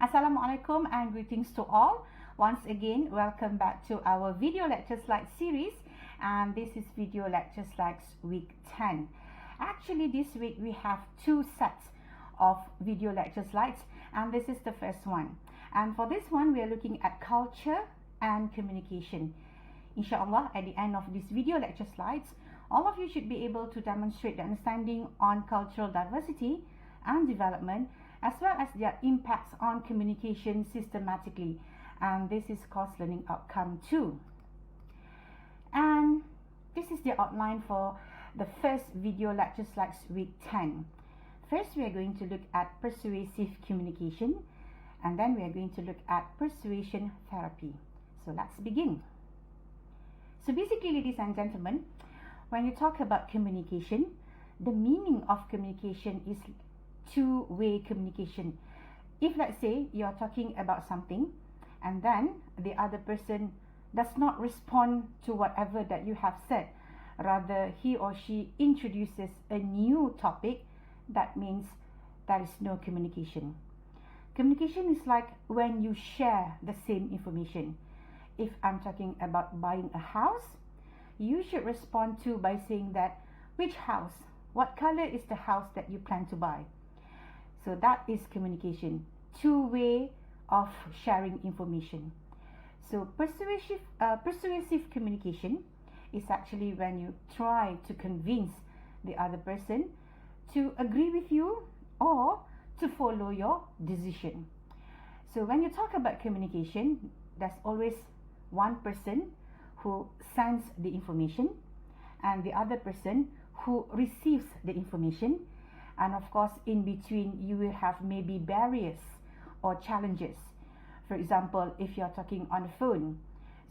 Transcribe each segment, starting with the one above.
Assalamualaikum and greetings to all. Once again, welcome back to our video lecture slide series, and this is video lecture slides week 10. Actually, this week we have two sets of video lecture slides, and this is the first one. And for this one, we are looking at culture and communication. Inshallah, at the end of this video lecture slides, all of you should be able to demonstrate the understanding on cultural diversity and development, as well as their impacts on communication systematically. And this is course learning outcome 2. And this is the outline for the first video lecture slides week 10. First, we are going to look at persuasive communication, and then we are going to look at persuasion therapy. So let's begin. So basically, ladies and gentlemen, when you talk about communication, the meaning of communication is two-way communication. If, let's say, you're talking about something and then the other person does not respond to whatever that you have said, rather he or she introduces a new topic, that means there is no communication. Communication is like when you share the same information. If I'm talking about buying a house, you should respond to by saying that, which house? What color is the house that you plan to buy? So that is communication, two-way of sharing information. So persuasive communication is actually when you try to convince the other person to agree with you or to follow your decision. So when you talk about communication, there's always one person who sends the information and the other person who receives the information. And of course, in between, you will have maybe barriers or challenges. For example, if you're talking on the phone,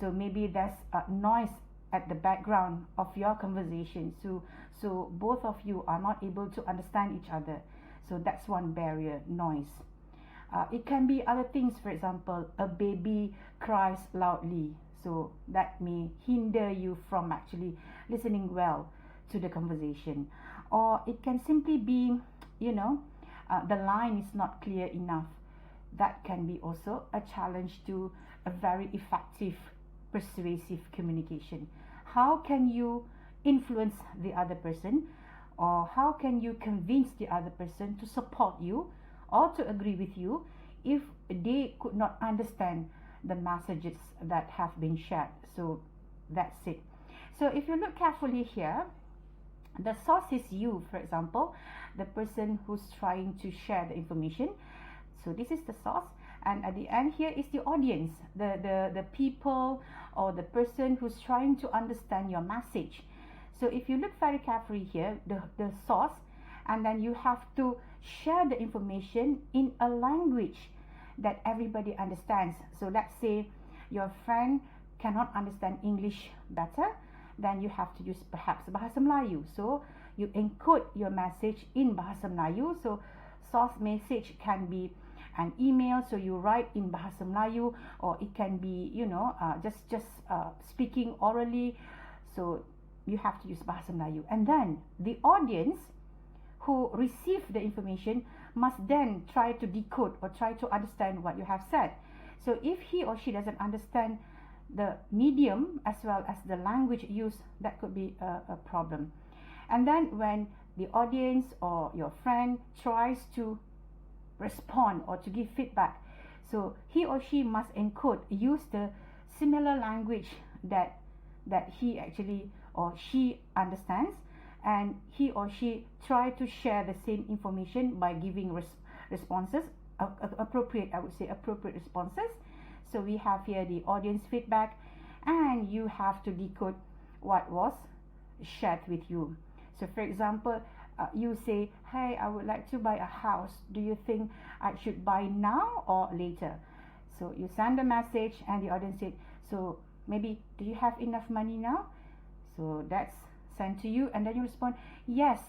so maybe there's a noise at the background of your conversation. So both of you are not able to understand each other. So that's one barrier, noise. It can be other things. For example, a baby cries loudly. So that may hinder you from actually listening well to the conversation. Or it can simply be, the line is not clear enough. That can be also a challenge to a very effective persuasive communication. How can you influence the other person, or how can you convince the other person to support you or to agree with you if they could not understand the messages that have been shared? So that's it. So if you look carefully here, the source is you, for example, the person who's trying to share the information. So this is the source, and at the end here is the audience, the people or the person who's trying to understand your message. So if you look very carefully here, the source, and then you have to share the information in a language that everybody understands. So let's say your friend cannot understand English better, then you have to use perhaps Bahasa Melayu. So you encode your message in Bahasa Melayu. So source message can be an email, so you write in Bahasa Melayu, or it can be, just speaking orally. So you have to use Bahasa Melayu. And then the audience who receive the information must then try to decode or try to understand what you have said. So if he or she doesn't understand the medium as well as the language used, that could be a problem. And then when the audience or your friend tries to respond or to give feedback, so he or she must use the similar language that he actually or she understands, and he or she try to share the same information by giving responses, appropriate responses. So we have here the audience feedback, and you have to decode what was shared with you. So for example, you say, hey, I would like to buy a house. Do you think I should buy now or later? So you send a message, and the audience said, so maybe, do you have enough money now? So that's sent to you, and then you respond, yes,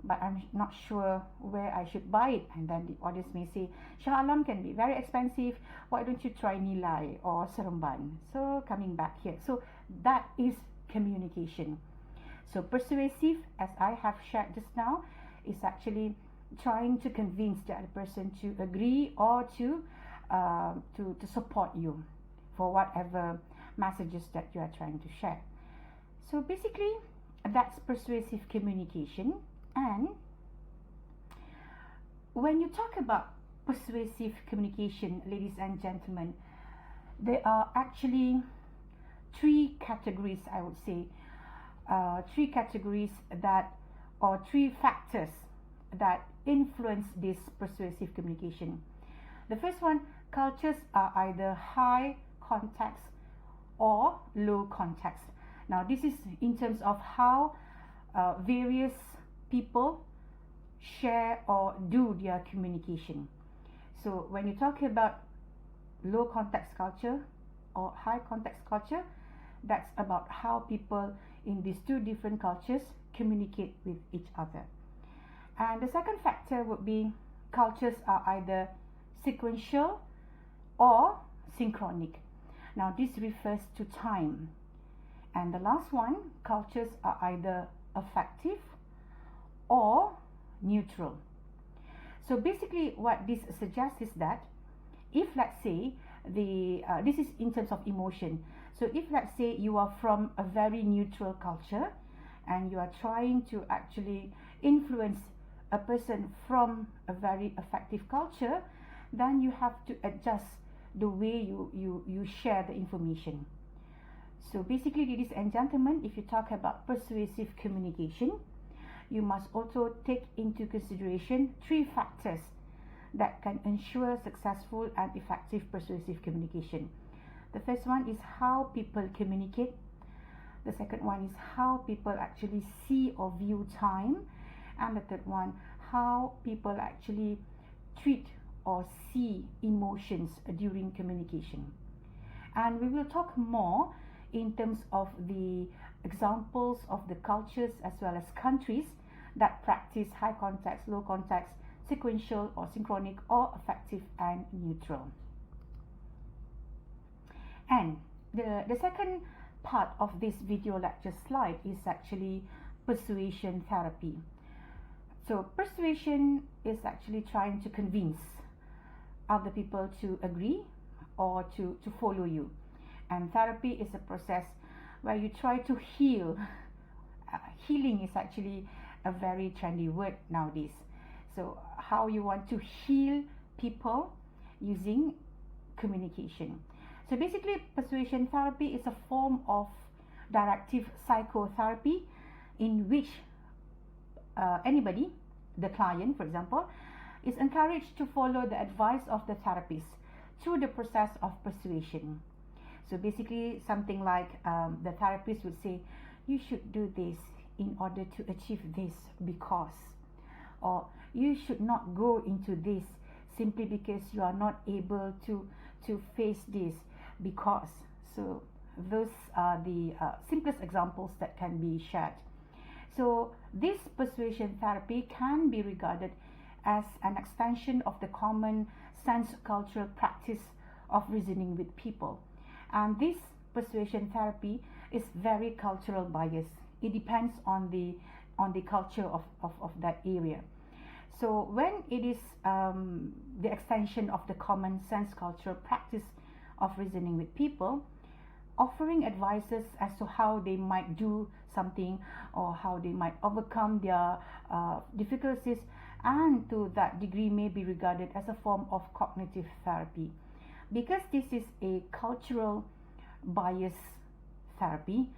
but I'm not sure where I should buy it. And then the audience may say, Shah Alam can be very expensive. Why don't you try Nilai or Seremban? So coming back here. So that is communication. So persuasive, as I have shared just now, is actually trying to convince the other person to agree or to to support you for whatever messages that you are trying to share. So basically, that's persuasive communication. And when you talk about persuasive communication, ladies and gentlemen, there are actually three categories, I would say, three categories that, or three factors that influence this persuasive communication. The first one, cultures are either high context or low context. Now, this is in terms of how various people share or do their communication. So when you talk about low context culture or high context culture, that's about how people in these two different cultures communicate with each other. And the second factor would be cultures are either sequential or synchronic. Now, this refers to time. And the last one, cultures are either affective or neutral. So basically what this suggests is that if, let's say, this is in terms of emotion. So if, let's say, you are from a very neutral culture and you are trying to actually influence a person from a very affective culture, then you have to adjust the way you share the information. So basically, ladies and gentlemen, if you talk about persuasive communication, you must also take into consideration three factors that can ensure successful and effective persuasive communication. The first one is how people communicate. The second one is how people actually see or view time. And the third one, how people actually treat or see emotions during communication. And we will talk more in terms of the examples of the cultures as well as countries that practice high context, low context, sequential or synchronic, or effective and neutral. And the second part of this video lecture slide is actually persuasion therapy. So persuasion is actually trying to convince other people to agree or to follow you. And therapy is a process where you try to heal. Healing is actually a very trendy word nowadays. So how you want to heal people using communication. So basically, persuasion therapy is a form of directive psychotherapy in which anybody, the client for example, is encouraged to follow the advice of the therapist through the process of persuasion. So basically something like the therapist would say, you should do this in order to achieve this because, or you should not go into this simply because you are not able to face this because. So those are the simplest examples that can be shared. So this persuasion therapy can be regarded as an extension of the common sense cultural practice of reasoning with people. And this persuasion therapy is very cultural biased. It depends on the culture of that area. So when it is the extension of the common sense cultural practice of reasoning with people, offering advices as to how they might do something or how they might overcome their difficulties, and to that degree may be regarded as a form of cognitive therapy. Because this is a cultural bias therapy,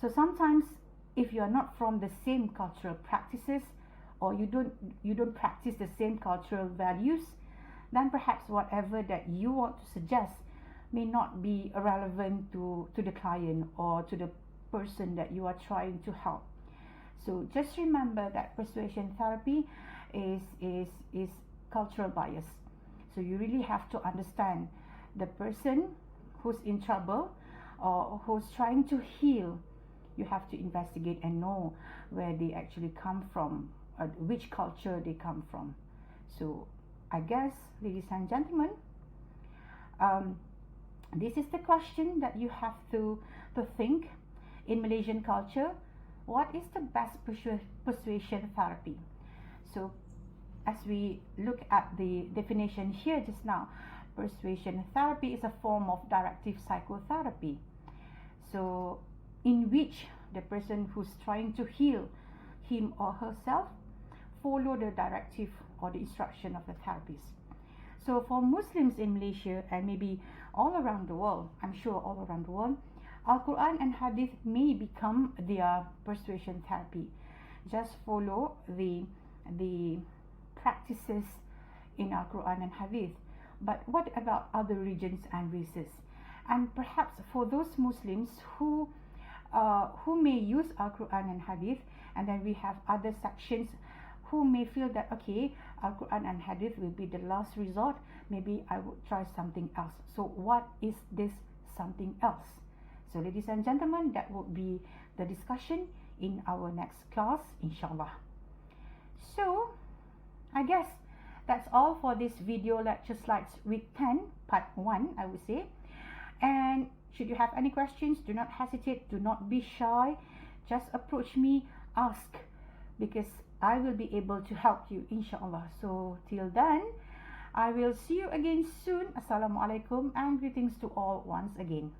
so sometimes if you are not from the same cultural practices or you don't practice the same cultural values, then perhaps whatever that you want to suggest may not be relevant to the client or to the person that you are trying to help. So just remember that persuasion therapy is cultural bias. So you really have to understand the person who's in trouble or who's trying to heal. You have to investigate and know where they actually come from, which culture they come from. So I guess, ladies and gentlemen, this is the question that you have to think. In Malaysian culture, what is the best persuasion therapy? So as we look at the definition here just now, Persuasion therapy is a form of directive psychotherapy, so in which the person who's trying to heal him or herself follow the directive or the instruction of the therapist. So for Muslims in Malaysia and maybe all around the world, I'm sure all around the world, Al-Quran and Hadith may become their persuasion therapy. Just follow the practices in Al-Quran and Hadith. But what about other religions and races? And perhaps for those Muslims who may use Al-Quran and Hadith, and then we have other sections who may feel that, okay, Al-Quran and Hadith will be the last resort, maybe I would try something else. So what is this something else? So ladies and gentlemen, that will be the discussion in our next class, inshallah. So I guess that's all for this video lecture slides week 10 part 1, I would say. And should you have any questions, do not hesitate, do not be shy, just approach me, ask, because I will be able to help you, inshallah. So till then, I will see you again soon. Assalamualaikum and greetings to all once again.